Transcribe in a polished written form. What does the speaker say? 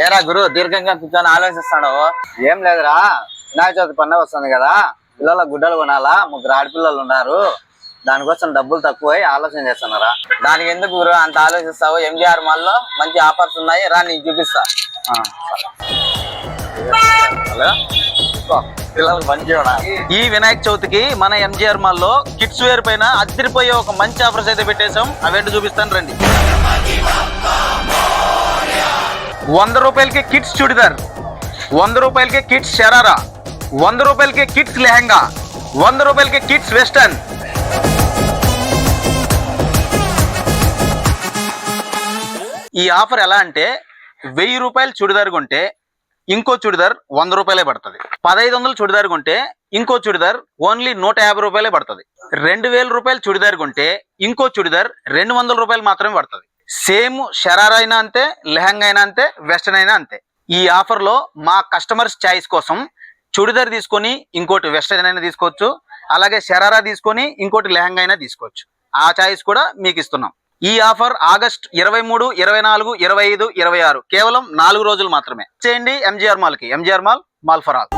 ఏరా గురు దీర్ఘంగా కూర్చొని ఆలోచిస్తాడు? ఏం లేదురా, వినాయక చవితి పండుగ వస్తుంది కదా, పిల్లల గుడ్డలు కొనాలా, 3 ఆడపిల్లలు ఉన్నారు, దానికోసం డబ్బులు తక్కువై ఆలోచన చేస్తున్నారా. దానికి ఎందుకు గురు అంత ఆలోచిస్తావు? ఎంజీఆర్ మాల్ లో మంచి ఆఫర్స్ ఉన్నాయి, రా నీకు చూపిస్తా. పిల్లలు మంచిగా ఈ వినాయక చవితికి మన ఎంజీఆర్ మాల్ లో కిడ్స్ వేర్ పైన అదిరిపోయే ఒక మంచి ఆఫర్స్ అయితే పెట్టేశాం. అవేంటి చూపిస్తాను రండి. 100 రూపాయలకి కిడ్స్ చుడిదార్, 100 రూపాయలకి కిడ్స్ షరారా, 100 రూపాయలకి కిడ్స్ లెహంగా, 100 రూపాయలకి కిడ్స్ వెస్టర్న్. ఈ ఆఫర్ ఎలా అంటే 1000 రూపాయలు చుడిదార్ కొంటే ఇంకో చుడిదార్ 100 రూపాయలే పడుతుంది. 1500 చుడిదార్ కొంటే ఇంకో చుడిదార్ ఓన్లీ 150 రూపాయలే పడుతుంది. 2000 రూపాయలు చుడిదార్ కొంటే ఇంకో చుడిదార్ 200 రూపాయలు మాత్రమే పడుతుంది. సేమ్ షరారా అయినా అంతే, లెహంగా అయినా అంతే, వెస్టర్న్ అయినా అంతే. ఈ ఆఫర్ లో మా కస్టమర్స్ చాయిస్ కోసం చుడిదార్ తీసుకొని ఇంకోటి వెస్టర్న్ అయినా తీసుకోవచ్చు, అలాగే షరారా తీసుకొని ఇంకోటి లెహంగా అయినా తీసుకోవచ్చు. ఆ చాయిస్ కూడా మీకు ఇస్తున్నాం. ఈ ఆఫర్ ఆగస్ట్ 23, 24, 25, 26 కేవలం 4 రోజులు మాత్రమే. చేయండి ఎంజీఆర్ మాల్ కి. MGR mall, mall for all.